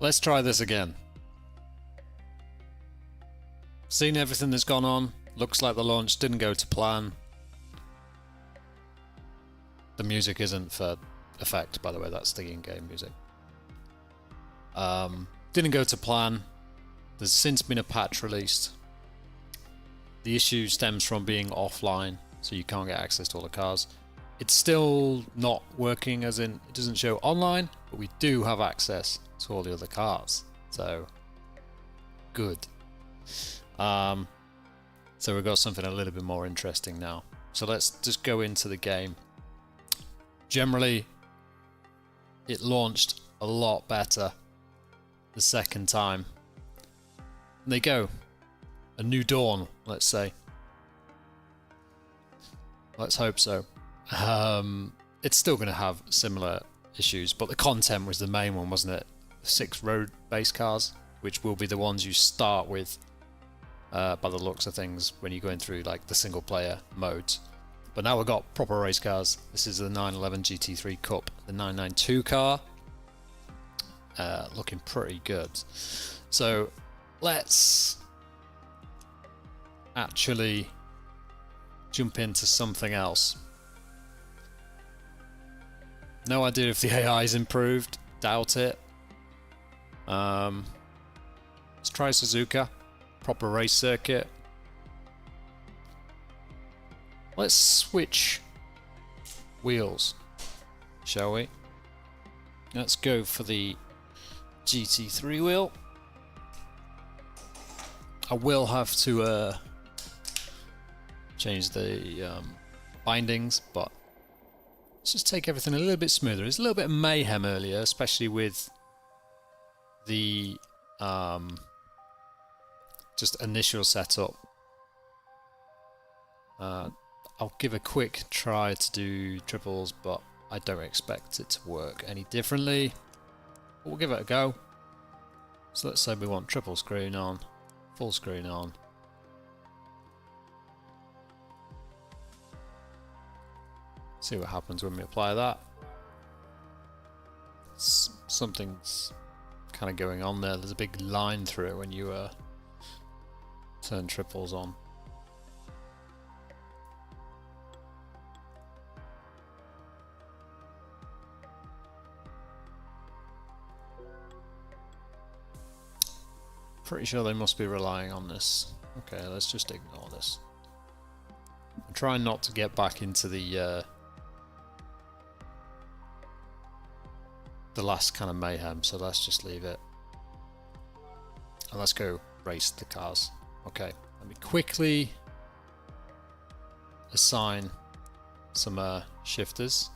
Let's try this again. Seen everything that's gone on. Looks like the launch didn't go to plan. The music isn't for effect, by the way, that's the in-game music. Didn't go to plan. There's since been a patch released. The issue stems from being offline, so you can't get access to all the cars. It's still not working, as in it doesn't show online, but we do have access to all the other cars. So, good. So we've got something a little bit more interesting now. So let's just go into the game. Generally, it launched a lot better the second time. And they go. A new dawn, let's say. Let's hope so. It's still going to have similar issues, but the content was the main one, wasn't it? 6 road-based cars, which will be the ones you start with by the looks of things when you're going through like the single-player modes. But now we've got proper race cars. This is the 911 GT3 Cup, the 992 car. Looking pretty good. So let's actually jump into something else. No idea if the AI's improved. Doubt it. Let's try Suzuka. Proper race circuit. Let's switch wheels, shall we? Let's go for the GT3 wheel. I will have to change the bindings, but let's just take everything a little bit smoother. There's a little bit of mayhem earlier, especially with the just initial setup. I'll give a quick try to do triples, but I don't expect it to work any differently. But we'll give it a go. So let's say we want triple screen on, full screen on. See what happens when we apply that. Something's kind of going on there. There's a big line through it when you turn triples on. Pretty sure they must be relying on this. Okay, let's just ignore this. I'm trying not to get back into the last kind of mayhem, so let's just leave it. And let's go race the cars. Okay, let me quickly assign some shifters.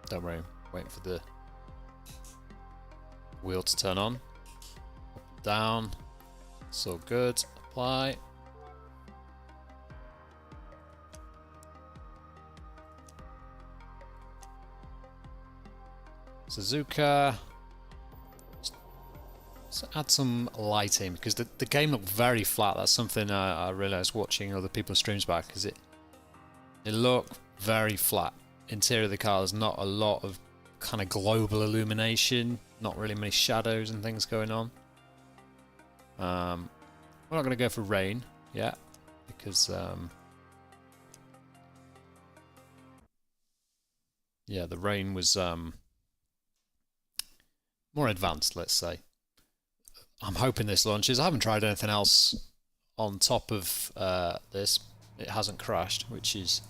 Don't worry, waiting for the wheel to turn on. Up, down, so good. Apply. Suzuka. Let's add some lighting because the game looked very flat. That's something I realised watching other people's streams back, because it looked very flat. Interior of the car, there's not a lot of kind of global illumination, not really many shadows and things going on. We're not going to go for rain yet, because yeah, the rain was more advanced, let's say. I'm hoping this launches. I haven't tried anything else on top of this. It hasn't crashed, which is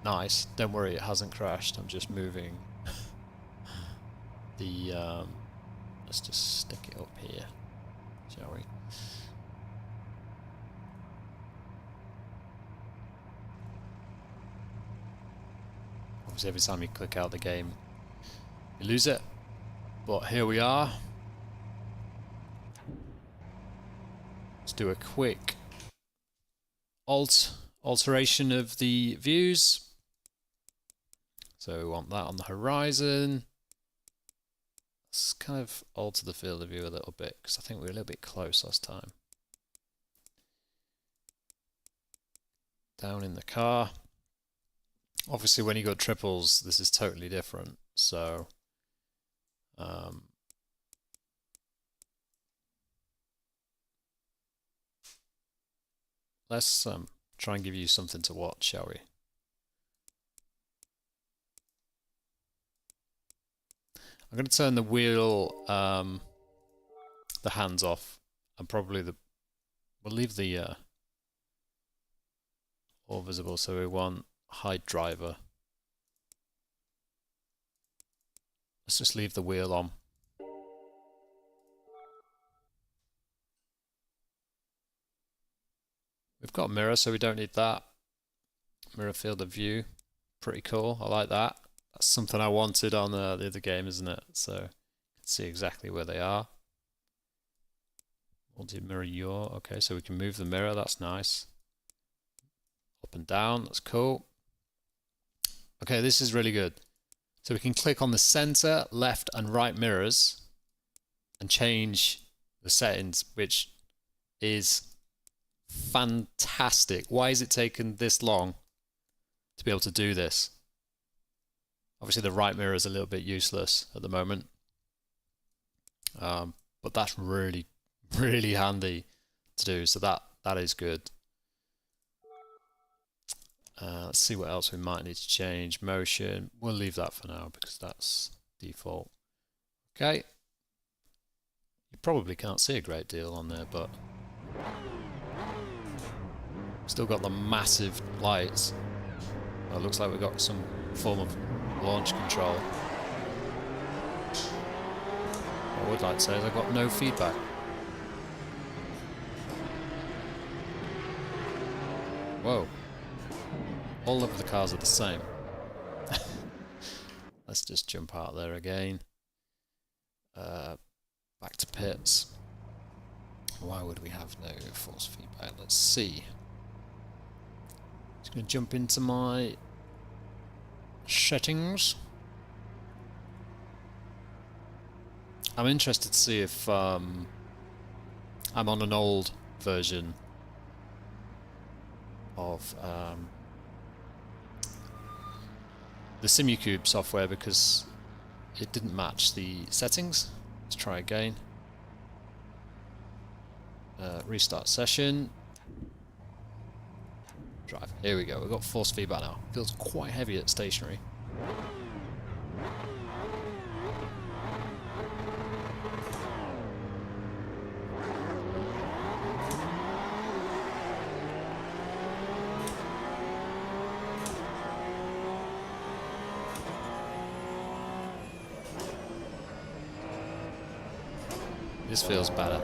nice. Don't worry, it hasn't crashed. I'm just moving the let's just stick it up here, shall we? Obviously every time you click out the game you lose it, but here we are. Let's do a quick alteration of the views. So we want that on the horizon. Let's kind of alter the field of view a little bit, because I think we were a little bit close last time. Down in the car. Obviously, when you got triples, this is totally different. So, let's try and give you something to watch, shall we? I'm going to turn the wheel, the hands off, and probably we'll leave the all visible. So we want hide driver. Let's just leave the wheel on. We've got a mirror, so we don't need that. Mirror field of view. Pretty cool. I like that. That's something I wanted on the other game, isn't it? So you can see exactly where they are. Multi-mirror yaw. Okay, so we can move the mirror. That's nice. Up and down. That's cool. Okay, this is really good. So we can click on the center, left, and right mirrors and change the settings, which is fantastic. Why is it taken this long to be able to do this? Obviously, the right mirror is a little bit useless at the moment, but that's really, really handy to do. So that is good. Let's see what else we might need to change. Motion, we'll leave that for now because that's default. Okay. You probably can't see a great deal on there, but still got the massive lights. Well, it looks like we've got some form of launch control. What I would like to say is I've got no feedback. Whoa. All of the cars are the same. Let's just jump out there again. Back to pits. Why would we have no force feedback? Let's see. Just going to jump into my settings. I'm interested to see if I'm on an old version of the SimuCube software because it didn't match the settings. Let's try again. Restart session. Drive. Here we go. We've got force feedback now. Feels quite heavy at stationary. This feels better.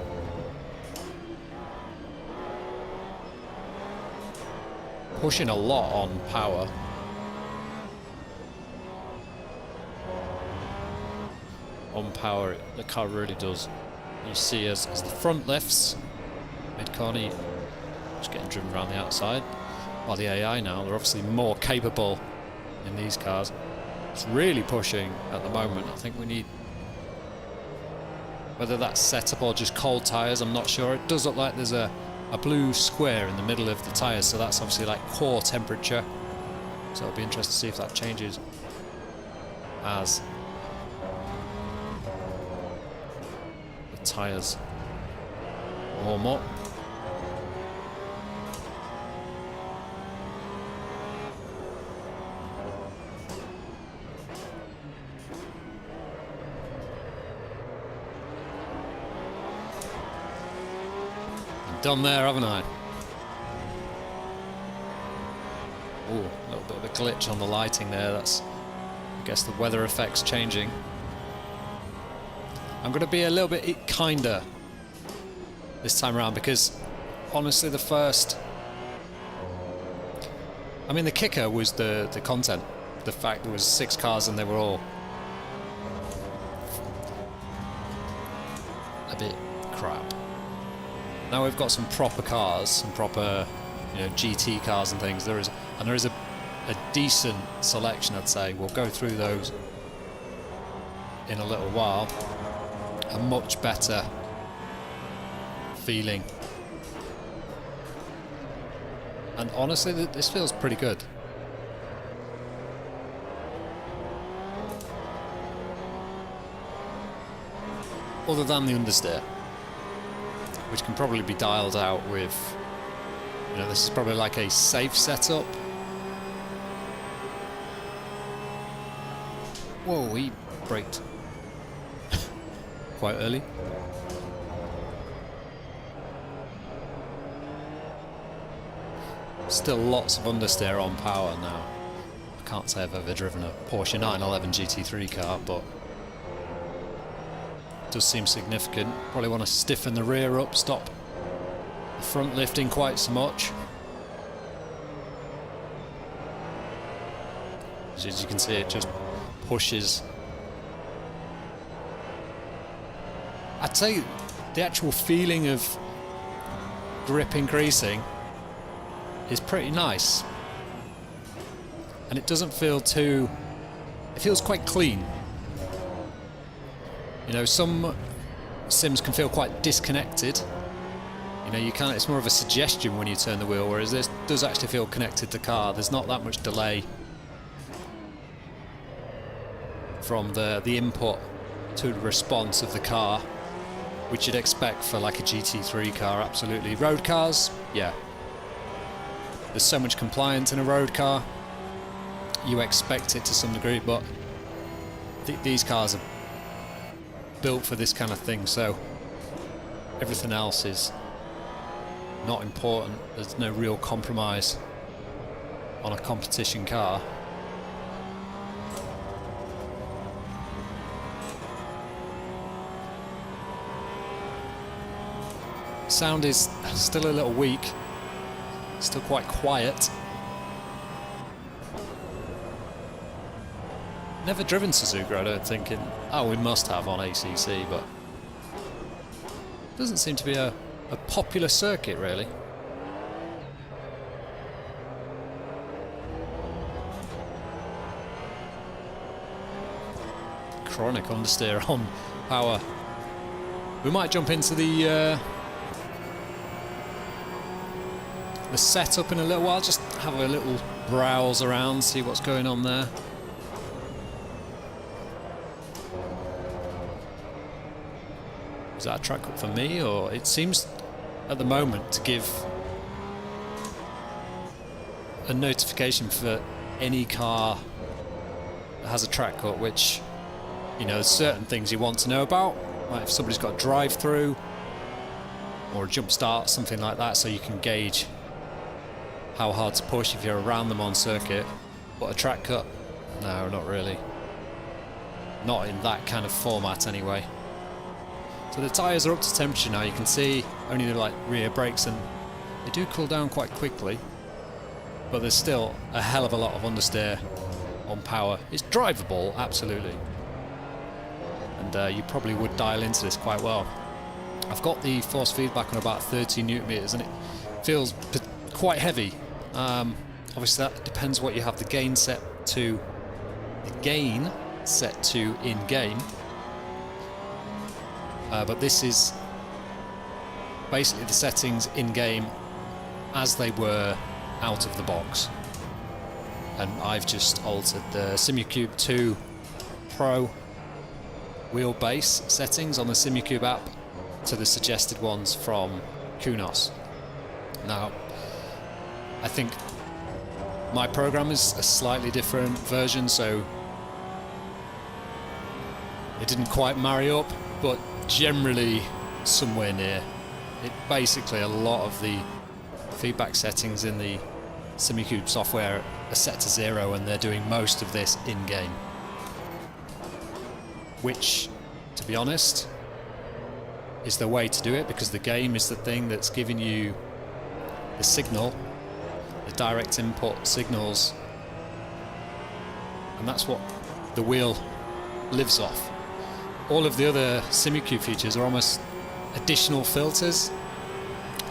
Pushing a lot on power. On power, the car really does. You see as the front lifts, mid-corner, just getting driven around the outside. While the AI now, they're obviously more capable in these cars. It's really pushing at the moment. I think we need, whether that's setup or just cold tyres, I'm not sure. It does look like there's a blue square in the middle of the tyres, so that's obviously like core temperature. So it'll be interesting to see if that changes as the tyres warm up. Done there, haven't I? Ooh, a little bit of a glitch on the lighting there. That's, I guess, the weather effect's changing. I'm going to be a little bit kinder this time around because, honestly, the first... I mean, the kicker was the content. The fact there was 6 cars and they were all a bit crap. Now we've got some proper cars, some proper, GT cars and things. There is a decent selection, I'd say. We'll go through those in a little while. a much better feeling. And honestly, this feels pretty good. Other than the understeer, which can probably be dialed out with, you know, this is probably like a safe setup. Whoa, he braked quite early. Still lots of understeer on power now. I can't say I've ever driven a Porsche 911 GT3 car, but it does seem significant. Probably want to stiffen the rear up, stop the front lifting quite so much. As you can see, it just pushes. I'd say the actual feeling of grip increasing is pretty nice, and it doesn't feel too, it feels quite clean. You know, some sims can feel quite disconnected. You know, you can't, it's more of a suggestion when you turn the wheel, whereas this does actually feel connected to the car. There's not that much delay from the input to the response of the car, which you'd expect for like a GT3 car. Absolutely. Road cars, yeah, there's so much compliance in a road car, you expect it to some degree, but I think these cars are built for this kind of thing, so everything else is not important. There's no real compromise on a competition car. Sound is still a little weak, still quite quiet. Never driven Suzuka, I don't think. Oh, we must have on ACC, but doesn't seem to be a popular circuit, really. Chronic understeer on power. We might jump into the setup in a little while, just have a little browse around, see what's going on there. Is that a track up for me, or it seems at the moment to give a notification for any car that has a track cut, which, you know, there's certain things you want to know about, like if somebody's got a drive-through or a jump start, something like that, so you can gauge how hard to push if you're around them on circuit. But a track cut, no, not really. Not in that kind of format anyway. So the tyres are up to temperature now. You can see only the like rear brakes, and they do cool down quite quickly, but there's still a hell of a lot of understeer on power. It's drivable, absolutely, and you probably would dial into this quite well. I've got the force feedback on about 30 newton meters, and it feels quite heavy. Obviously that depends what you have the gain set to. In game. But this is basically the settings in game as they were out of the box, and I've just altered the Simucube 2 Pro wheelbase settings on the Simucube app to the suggested ones from Kunos. Now, I think my program is a slightly different version, so it didn't quite marry up, but generally somewhere near. It basically, a lot of the feedback settings in the Simucube software are set to 0, and they're doing most of this in-game, which, to be honest, is the way to do it, because the game is the thing that's giving you the signal, the direct input signals, and that's what the wheel lives off. All of the other Simucube features are almost additional filters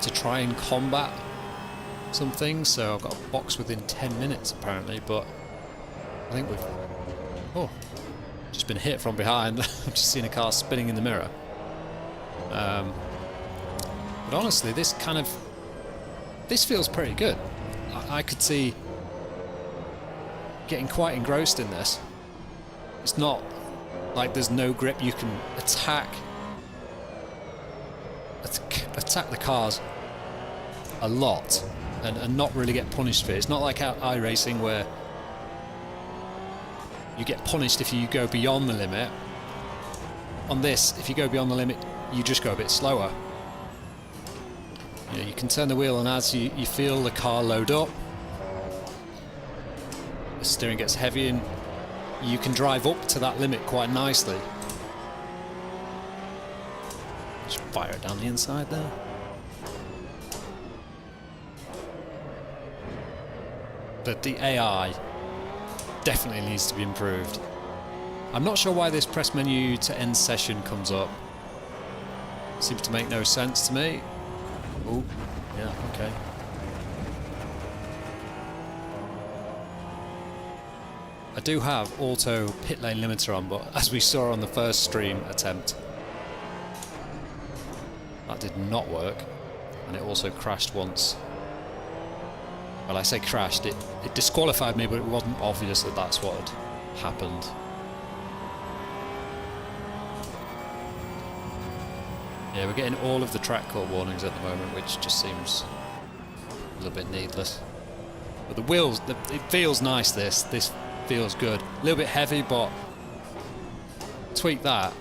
to try and combat some things. So I've got a box within 10 minutes apparently, but I think we've just been hit from behind. I've just seen a car spinning in the mirror. But honestly, this feels pretty good. I could see getting quite engrossed in this. It's not like there's no grip. You can attack the cars a lot and not really get punished for it. It's not like iRacing where you get punished if you go beyond the limit. On this, if you go beyond the limit, you just go a bit slower. You can turn the wheel, and as you feel the car load up, the steering gets heavy and you can drive up to that limit quite nicely. Just fire it down the inside there. But the AI definitely needs to be improved. I'm not sure why this press menu to end session comes up. Seems to make no sense to me. Oh, yeah, okay. I do have auto pit lane limiter on, but as we saw on the first stream attempt, that did not work, and it also crashed once. Well, I say crashed, it disqualified me, but it wasn't obvious that that's what had happened. Yeah, we're getting all of the track cut warnings at the moment, which just seems a little bit needless. But the wheels, it feels nice, this feels good. A little bit heavy, but tweak that,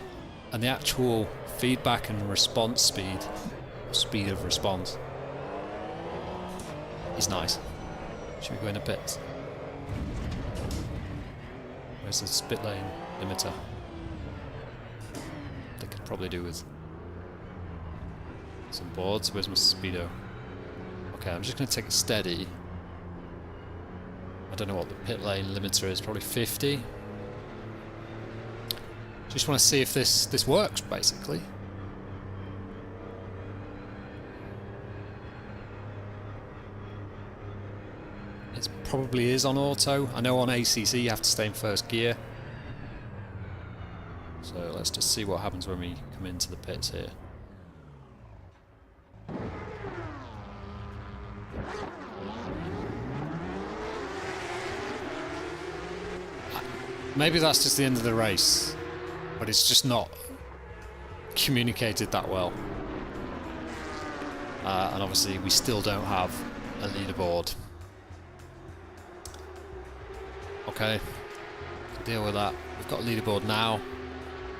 and the actual feedback and response speed of response is nice. Should we go in a pit? Where's the spit lane limiter? They could probably do with some boards. Where's my speedo? Okay, I'm just going to take it steady. I don't know what the pit lane limiter is, probably 50. Just want to see if this works, basically. It probably is on auto. I know on ACC you have to stay in first gear. So let's just see what happens when we come into the pits here. Maybe that's just the end of the race, but it's just not communicated that well. And obviously we still don't have a leaderboard. Okay, deal with that. We've got a leaderboard now.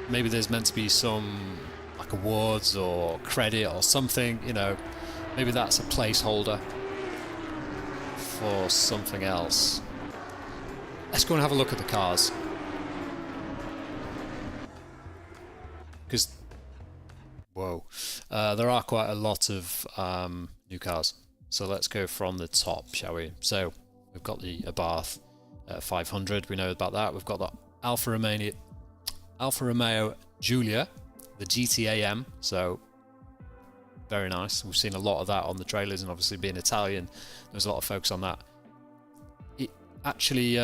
Maybe there's meant to be some like awards or credit or something, you know. Maybe that's a placeholder for something else. Let's go and have a look at the cars. Because, whoa, there are quite a lot of new cars. So let's go from the top, shall we? So we've got the Abarth 500, we know about that. We've got the Alfa Romeo Giulia, the GTAM, so very nice. We've seen a lot of that on the trailers, and obviously being Italian, there's a lot of focus on that. It actually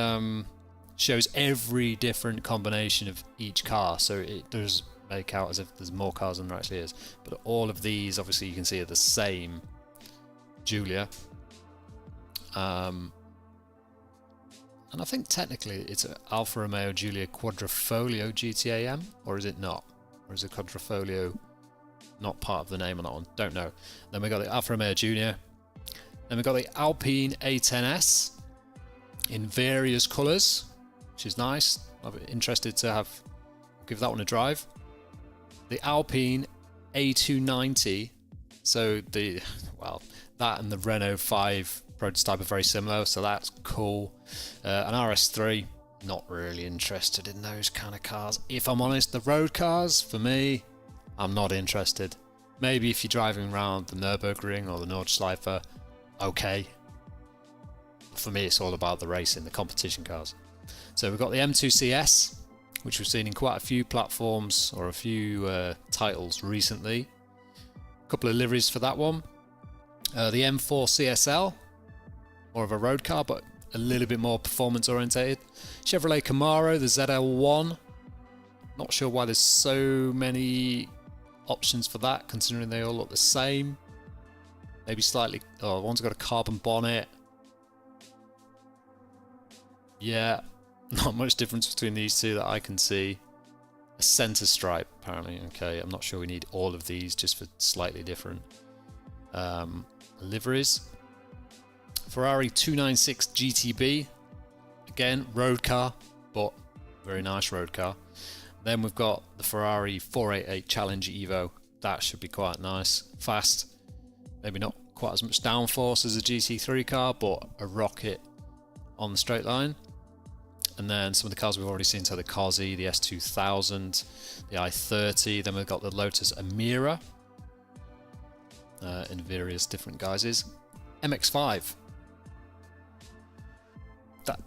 shows every different combination of each car, so it does make out as if there's more cars than there actually is. But all of these, obviously, you can see are the same Giulia. And I think technically it's an Alfa Romeo Giulia Quadrifoglio GTAM, or is it not? Or is the Quadrifoglio not part of the name on that one? Don't know. Then we got the Alfa Romeo Junior. Then we got the Alpine A10S in various colours, which is nice. I'm interested to give that one a drive. The Alpine A290. So that and the Renault 5 prototype are very similar, so that's cool. An RS3, not really interested in those kind of cars. If I'm honest, the road cars, for me, I'm not interested. Maybe if you're driving around the Nürburgring or the Nordschleife, okay. For me, it's all about the racing, the competition cars. So we've got the M2CS, which we've seen in quite a few platforms or a few titles recently. A couple of liveries for that one. The M4 CSL, more of a road car, but a little bit more performance orientated. Chevrolet Camaro, the ZL1. Not sure why there's so many options for that, considering they all look the same. Maybe slightly... Oh, one's got a carbon bonnet. Yeah, not much difference between these two that I can see. A centre stripe, apparently. Okay, I'm not sure we need all of these, just for slightly different liveries. Ferrari 296 GTB. Again, road car, but very nice road car. Then we've got the Ferrari 488 Challenge EVO. That should be quite nice. Fast. Maybe not quite as much downforce as a GT3 car, but a rocket on the straight line. And then some of the cars we've already seen, so the Corsa, the S2000, the i30. Then we've got the Lotus Emira in various different guises. MX-5.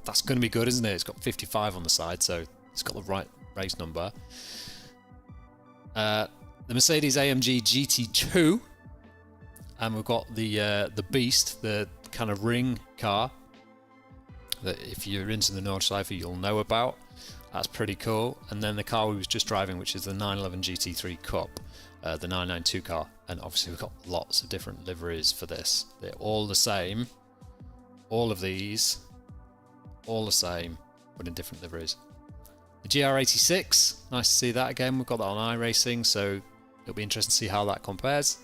That's going to be good, isn't it? It's got 55 on the side, so it's got the right race number. The Mercedes AMG GT2, and we've got the Beast, the kind of ring car that if you're into the Nordschleife you'll know about. That's pretty cool. And then the car we was just driving, which is the 911 GT3 Cup, the 992 car. And obviously we've got lots of different liveries for this. They're all the same. All of these, all the same, but in different liveries. The GR86, nice to see that again. We've got that on iRacing, so it'll be interesting to see how that compares.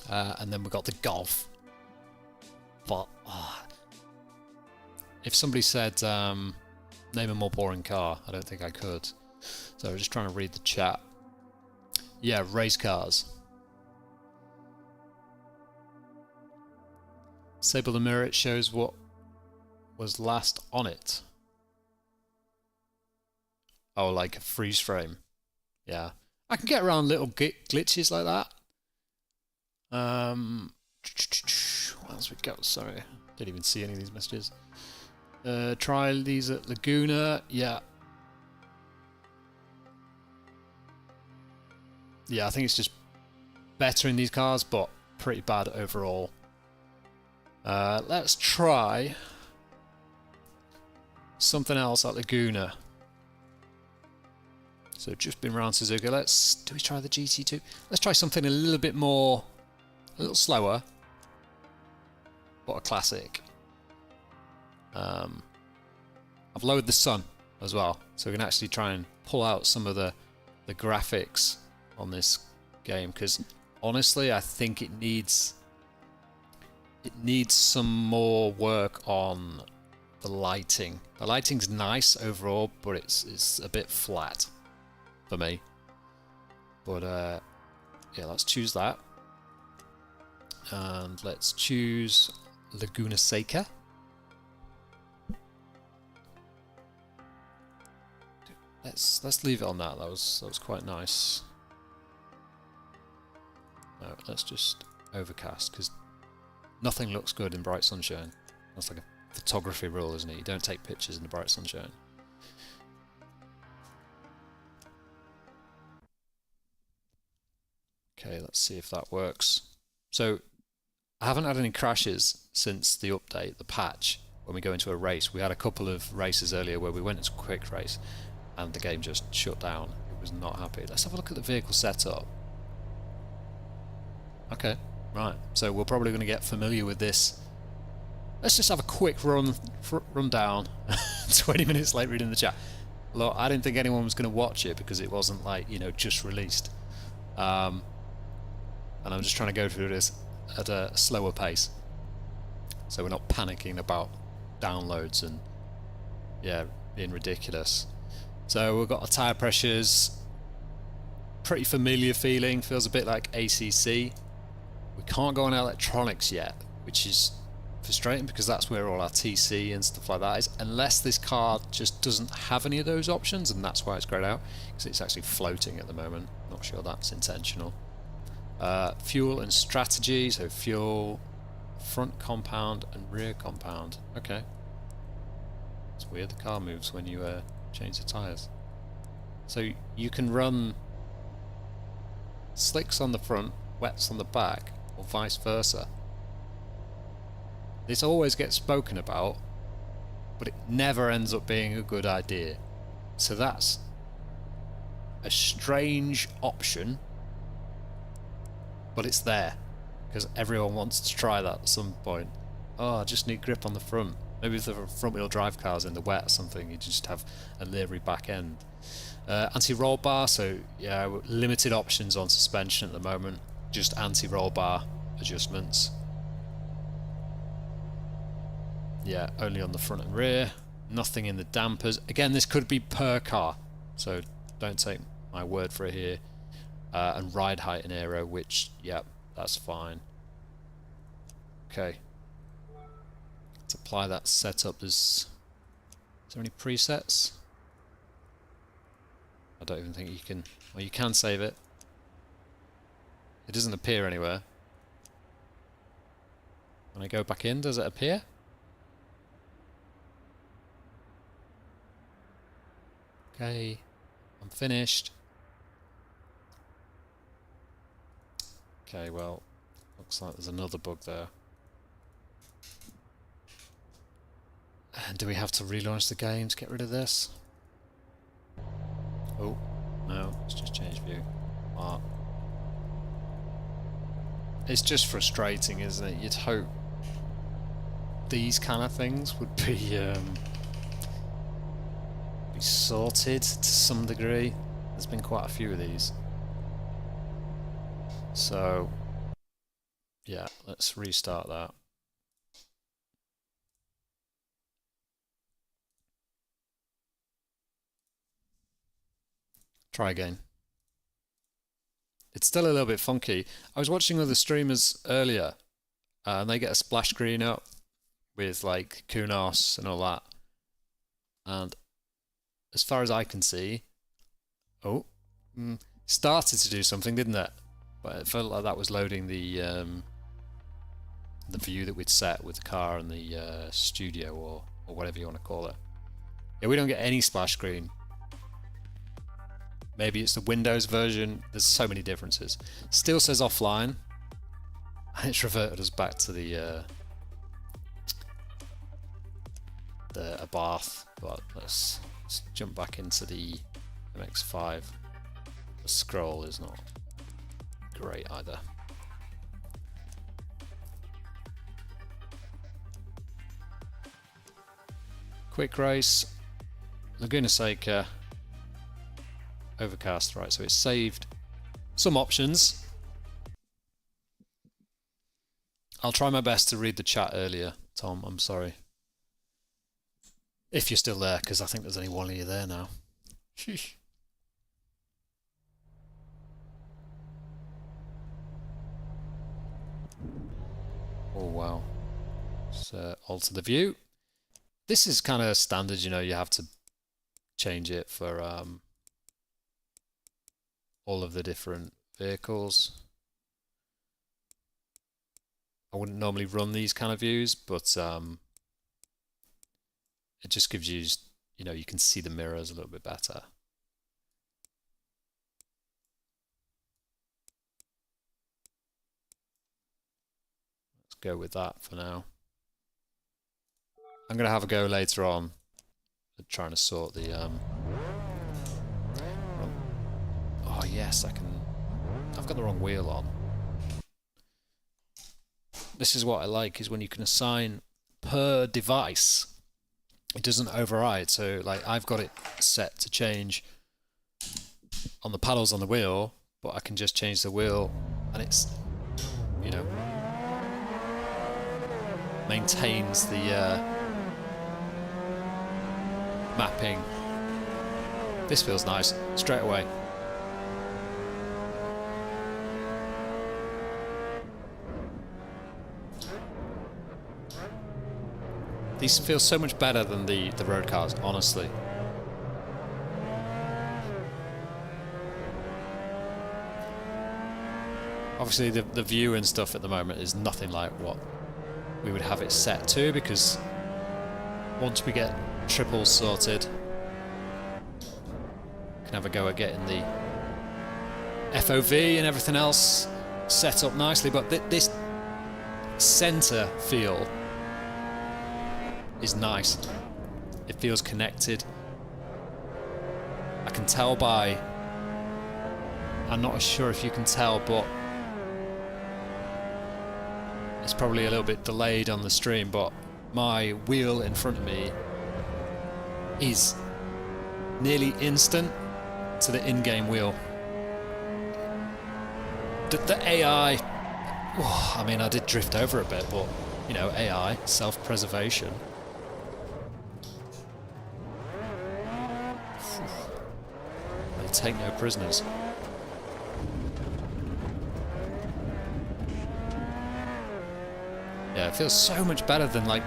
And then we've got the Golf. But if somebody said name a more boring car, I don't think I could. So I'm just trying to read the chat. Yeah, race cars. Sable the Mirror, it shows what was last on it. Oh, like a freeze frame. Yeah. I can get around little glitches like that. What else we got? Sorry. Didn't even see any of these messages. Try these at Laguna. Yeah. Yeah, I think it's just better in these cars, but pretty bad overall. Let's try something else at Laguna. So just been around Suzuka. Do we try the GT2? Let's try something a little bit more, a little slower, but a classic. I've lowered the sun as well, so we can actually try and pull out some of the graphics on this game, because honestly I think it needs some more work on the lighting. The lighting's nice overall, but it's a bit flat for me. But yeah, let's choose that, and let's choose Laguna Seca. Let's leave it on that. That was quite nice. No, let's just overcast, because nothing looks good in bright sunshine. That's like a photography rule, isn't it? You don't take pictures in the bright sunshine. Okay, let's see if that works. So I haven't had any crashes since the update, the patch, when we go into a race. We had a couple of races earlier where we went into a quick race and the game just shut down. It was not happy. Let's have a look at the vehicle setup. Okay, right. So we're probably going to get familiar with this. Let's just have a quick run down. 20 minutes late reading the chat. Look, I didn't think anyone was going to watch it because it wasn't like, you know, just released. And I'm just trying to go through this at a slower pace, so we're not panicking about downloads and yeah, being ridiculous. So we've got our tyre pressures, pretty familiar feeling, feels a bit like ACC. We can't go on electronics yet, which is frustrating because that's where all our TC and stuff like that is, unless this car just doesn't have any of those options, and that's why it's grayed out, because it's actually floating at the moment. Not sure that's intentional. Fuel and strategy, so fuel, front compound and rear compound. Okay. It's weird the car moves when you change the tyres. So you can run slicks on the front, wets on the back, or vice versa. This always gets spoken about, but it never ends up being a good idea. So that's a strange option but it's there because everyone wants to try that at some point. Oh, I just need grip on the front. Maybe if the front-wheel drive car's in the wet or something, you just have a livery back end. Anti-roll bar, so yeah, limited options on suspension at the moment. Just anti-roll bar adjustments. Yeah, only on the front and rear. Nothing in the dampers. Again, this could be per car, so don't take my word for it here. And ride height and aero, which, yeah, that's fine. Okay. Let's apply that setup. Is there any presets? I don't even think you can. Well, you can save it. It doesn't appear anywhere. When I go back in, does it appear? Okay, I'm finished. Okay, well, looks like there's another bug there. And do we have to relaunch the game to get rid of this? Oh, no, let's just change view. Ah. It's just frustrating, isn't it? You'd hope these kind of things would be sorted to some degree. There's been quite a few of these. So, yeah, let's restart that. Try again. It's still a little bit funky. I was watching other streamers earlier, and they get a splash screen up with like Kunos and all that. And as far as I can see, started to do something, didn't it? But it felt like that was loading the view that we'd set with the car and the studio or whatever you want to call it. Yeah, we don't get any splash screen. Maybe it's the Windows version. There's so many differences. Still says offline. It's reverted us back to the Abarth. But let's jump back into the MX-5. The scroll is not great either. Quick race. Laguna Seca. Overcast, right, so it's saved some options. I'll try my best to read the chat earlier, Tom, I'm sorry. If you're still there, because I think there's only one of you there now. Sheesh. Oh, wow. So, alter the view. This is kind of standard, you know, you have to change it for all of the different vehicles. I wouldn't normally run these kind of views, but it just gives you, you know, you can see the mirrors a little bit better. Let's go with that for now. I'm going to have a go later on at trying to sort the oh yes, I've got the wrong wheel on. This is what I like, is when you can assign per device. It doesn't override, so like I've got it set to change on the paddles on the wheel, but I can just change the wheel and it's, you know, maintains the mapping. This feels nice, straight away. These feel so much better than the road cars, honestly. Obviously the view and stuff at the moment is nothing like what we would have it set to, because once we get triples sorted, we can have a go at getting the FOV and everything else set up nicely. But this center feel is nice. It feels connected. I can tell by, I'm not sure if you can tell, but it's probably a little bit delayed on the stream, but my wheel in front of me is nearly instant to the in-game wheel. The AI, oh, I mean, I did drift over a bit, but, you know, AI, self-preservation. They take no prisoners. Yeah, it feels so much better than, like...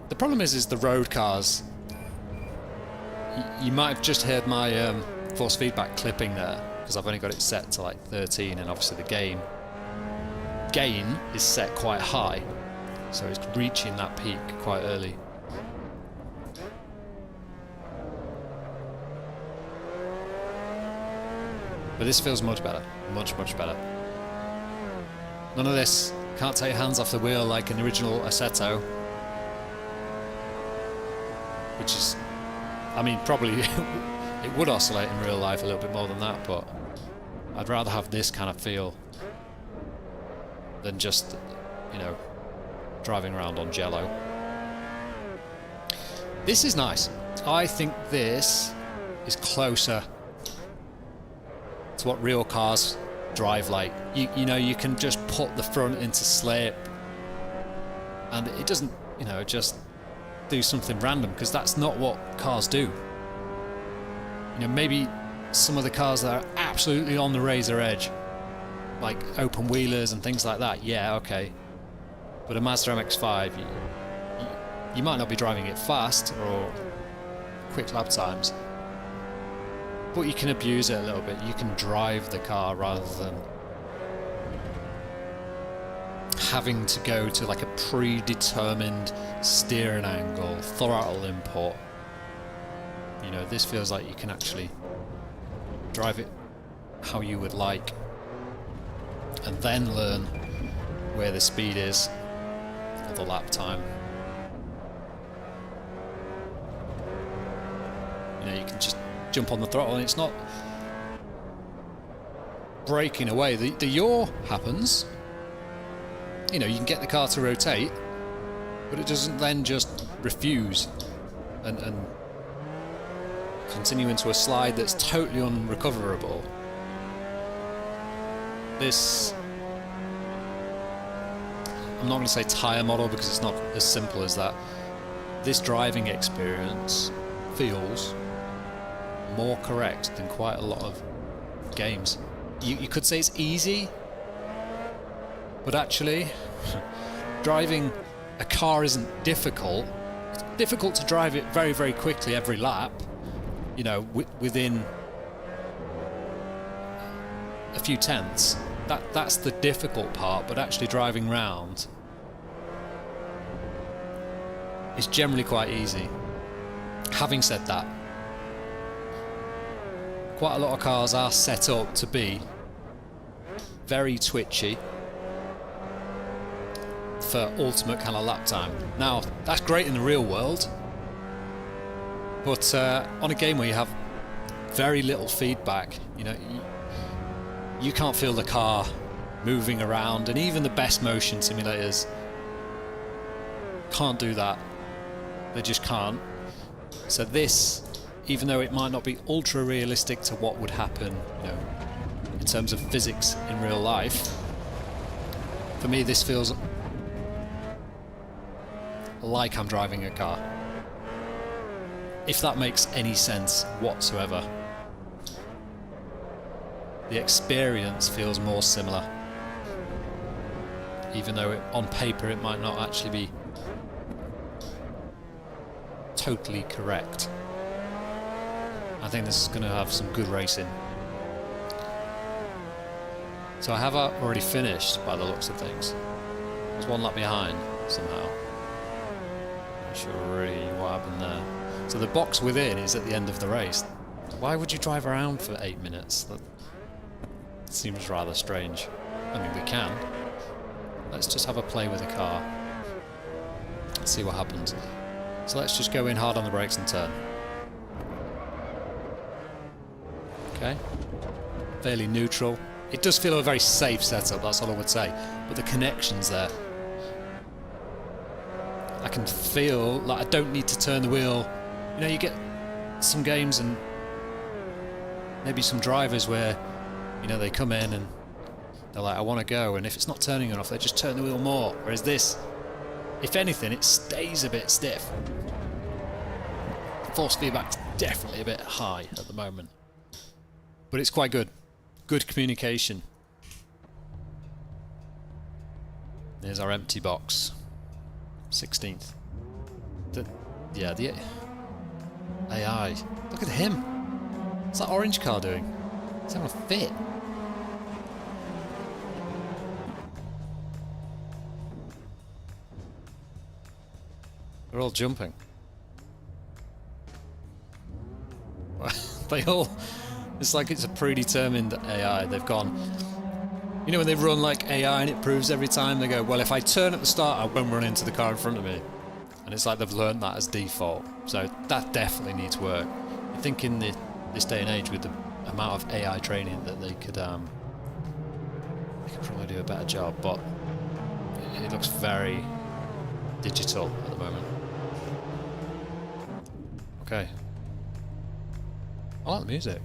The problem is the road cars. You might have just heard my force feedback clipping there, because I've only got it set to like 13, and obviously the gain is set quite high, so it's reaching that peak quite early. But this feels much better, much better. None of this, can't take your hands off the wheel like an original Assetto, which is, I mean, probably it would oscillate in real life a little bit more than that, but I'd rather have this kind of feel than just, you know, driving around on jello. This is nice. I think this is closer to what real cars drive like. You know, you can just put the front into slip and it doesn't, you know, just do something random, because that's not what cars do. You know, maybe some of the cars that are absolutely on the razor edge, like open wheelers and things like that, yeah, okay. But a Mazda MX-5, you might not be driving it fast or quick lap times, but you can abuse it a little bit. You can drive the car rather than having to go to like a predetermined steering angle, throttle input. You know, this feels like you can actually drive it how you would like, and then learn where the speed is or the lap time. You know, you can just jump on the throttle and it's not braking away. The yaw happens. You know, you can get the car to rotate, but it doesn't then just refuse and continue into a slide that's totally unrecoverable. This, I'm not going to say tyre model because it's not as simple as that. This driving experience feels more correct than quite a lot of games. You could say it's easy, but actually driving a car isn't difficult. It's difficult to drive it very, very quickly every lap, you know, within a few tenths. That's the difficult part, but actually driving round is generally quite easy. Having said that, quite a lot of cars are set up to be very twitchy for ultimate kind of lap time. Now, that's great in the real world, but on a game where you have very little feedback, you know, you can't feel the car moving around, and even the best motion simulators can't do that. They just can't. So this, even though it might not be ultra realistic to what would happen, you know, in terms of physics in real life, for me this feels like I'm driving a car, if that makes any sense whatsoever. The experience feels more similar, even though on paper it might not actually be totally correct. I think this is going to have some good racing. So I have already finished by the looks of things. I was one lap behind somehow. Not sure really what happened there. So the box within is at the end of the race. Why would you drive around for 8 minutes? That seems rather strange. I mean, we can. Let's just have a play with the car. Let's see what happens. So let's just go in hard on the brakes and turn. Okay. Fairly neutral. It does feel a very safe setup, that's all I would say. But the connection's there. I can feel like I don't need to turn the wheel. You know, you get some games and maybe some drivers where, you know, they come in and they're like, I want to go, and if it's not turning enough, they just turn the wheel more. Whereas this, if anything, it stays a bit stiff. Force feedback's definitely a bit high at the moment, but it's quite good. Good communication. There's our empty box. 16th. The AI. Look at him. What's that orange car doing? It's having a fit. They're all jumping. They all... It's like it's a predetermined AI. They've gone... You know when they run like AI and it proves every time, they go, well, if I turn at the start, I won't run into the car in front of me. And it's like they've learned that as default. So that definitely needs work. I think in this day and age, with the amount of AI training that they could probably do a better job, but it looks very digital at the moment. Okay. I like the music.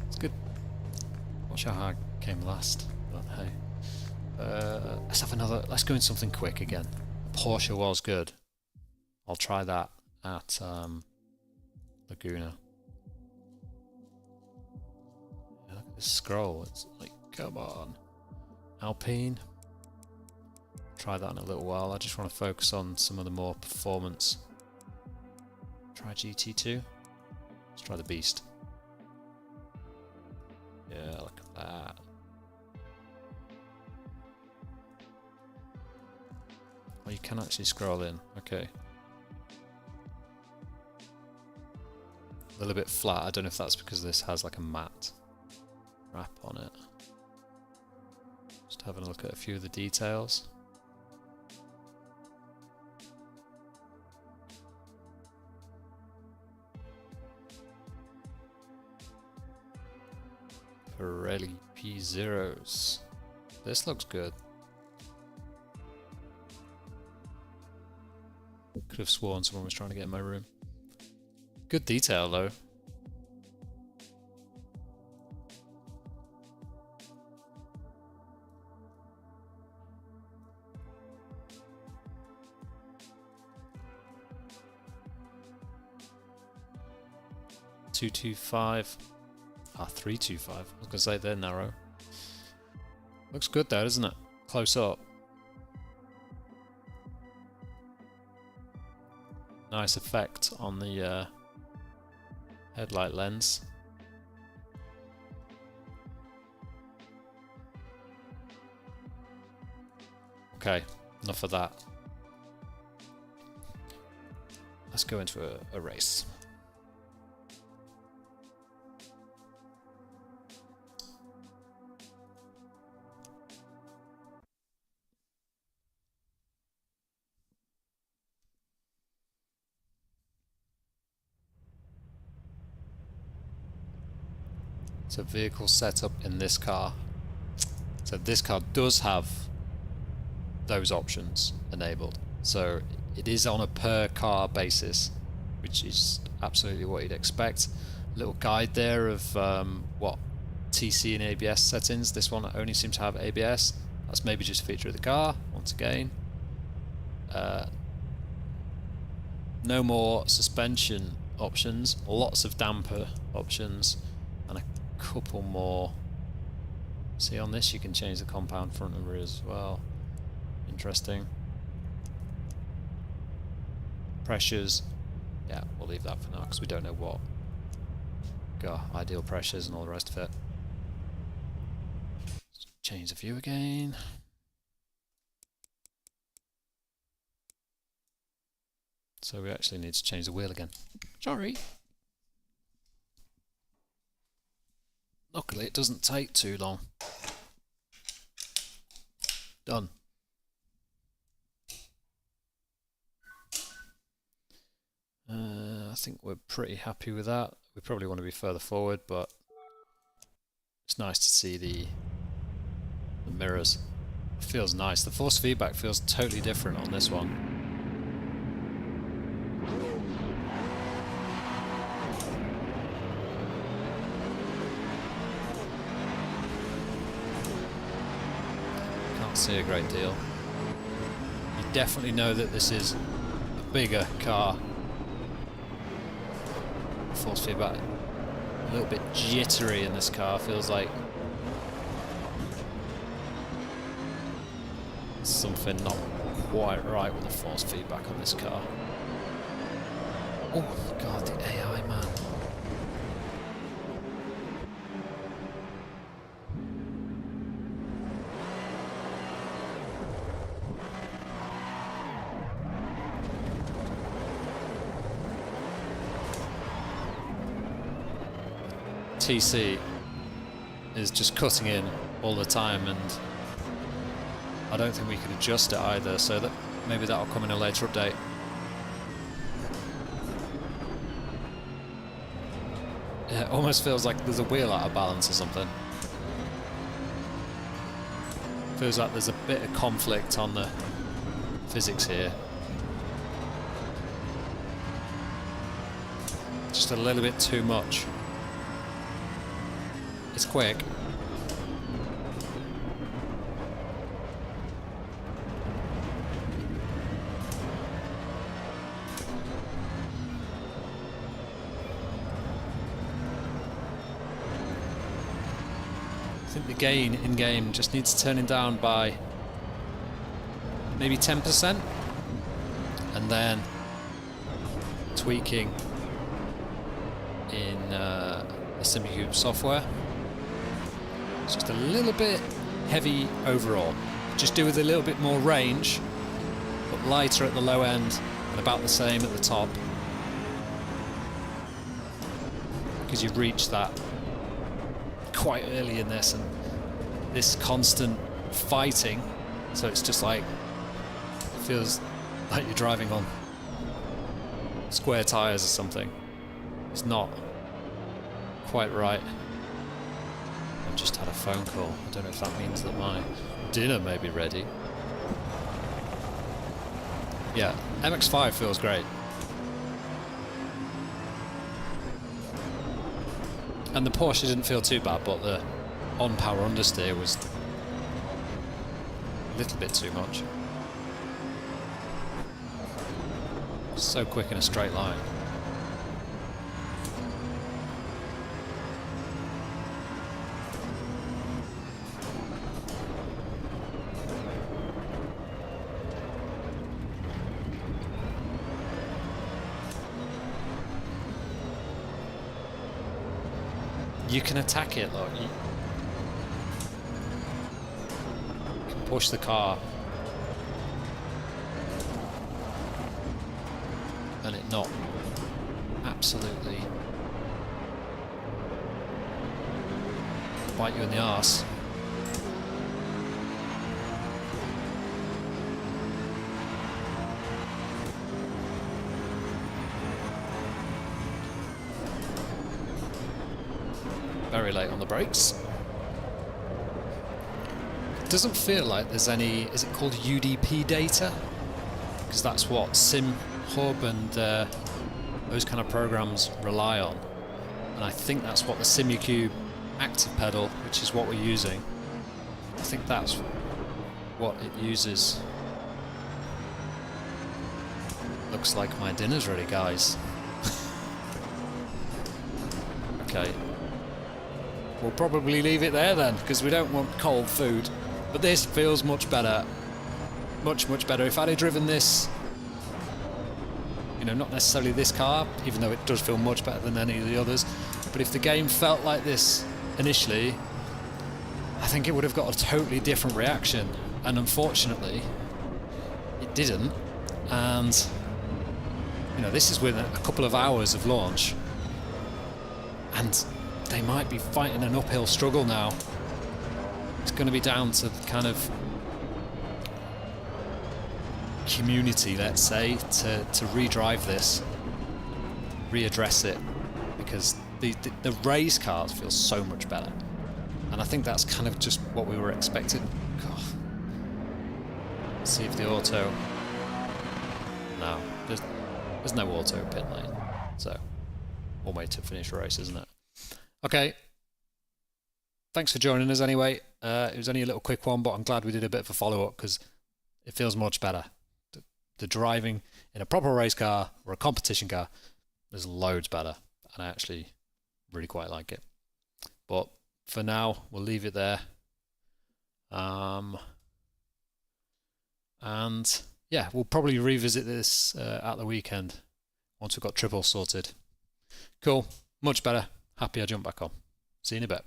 It's good. Not sure how I came last, but hey. Let's have another. Let's go in something quick again. Porsche was good. I'll try that at Laguna. Yeah, look at this scroll. It's like, come on. Alpine. Try that in a little while. I just want to focus on some of the more performance. Try GT2. Let's try the Beast. Yeah, look at that. Oh, you can actually scroll in. Okay. A little bit flat. I don't know if that's because this has like a matte wrap on it. Just having a look at a few of the details. Pirelli P0s. This looks good. Could have sworn someone was trying to get in my room. Good detail though. .225. 325. I was gonna say they're narrow. Looks good though, doesn't it? Close up. Nice effect on the headlight lens. Okay, enough of that. Let's go into a race. So vehicle setup in this car. So this car does have those options enabled. So it is on a per car basis, which is absolutely what you'd expect. Little guide there of what TC and ABS settings. This one only seems to have ABS. That's maybe just a feature of the car, once again. No more suspension options, lots of damper options, and a couple more. See, on this you can change the compound front and rear as well. Interesting. Pressures, yeah, we'll leave that for now because we don't know what ideal pressures and all the rest of it. Let's change the view again. So we actually need to change the wheel again. Sorry. Luckily it doesn't take too long. Done. I think we're pretty happy with that. We probably want to be further forward, but it's nice to see the mirrors. Feels nice. The force feedback feels totally different on this one. Can't see a great deal. You definitely know that this is a bigger car. Force feedback a little bit jittery in this car, feels like something not quite right with the force feedback on this car. Oh god, the AI, man. TC is just cutting in all the time, and I don't think we can adjust it either, so that maybe that'll come in a later update. Yeah, it almost feels like there's a wheel out of balance or something. Feels like there's a bit of conflict on the physics here. Just a little bit too much. It's quick. I think the gain in-game just needs turning down by maybe 10%, and then tweaking in the SimCube software. It's just a little bit heavy overall. Just do with a little bit more range, but lighter at the low end and about the same at the top, because you've reached that quite early in this, and this constant fighting, so it's just like, it feels like you're driving on square tires or something. It's not quite right. I've just had a phone call. I don't know if that means that my dinner may be ready. Yeah, MX-5 feels great. And the Porsche didn't feel too bad, but the on-power understeer was a little bit too much. So quick in a straight line. You can attack it, look. You can push the car and it not absolutely bite you in the arse. Very late on the brakes. It doesn't feel like there's any, is it called UDP data? Because that's what Sim Hub and those kind of programs rely on. And I think that's what the SimuCube active pedal, which is what we're using, I think that's what it uses. Looks like my dinner's ready, guys. Okay. We'll probably leave it there then, because we don't want cold food. But this feels much better. Much, much better. If I'd have driven this, you know, not necessarily this car, even though it does feel much better than any of the others, but if the game felt like this initially, I think it would have got a totally different reaction. And unfortunately, it didn't. And, you know, this is within a couple of hours of launch. And they might be fighting an uphill struggle now. It's going to be down to the kind of community, let's say, to redrive this, readdress it, because the race cars feel so much better, and I think that's kind of just what we were expecting. God. Let's see if the auto... No, there's no auto pit lane. So, one way to finish a race, isn't it? Okay. Thanks for joining us anyway. It was only a little quick one, but I'm glad we did a bit of a follow-up because it feels much better. The driving in a proper race car or a competition car is loads better, and I actually really quite like it. But for now, we'll leave it there. And yeah, we'll probably revisit this at the weekend once we've got triple sorted. Cool, much better. Happy I jumped back on. See you in a bit.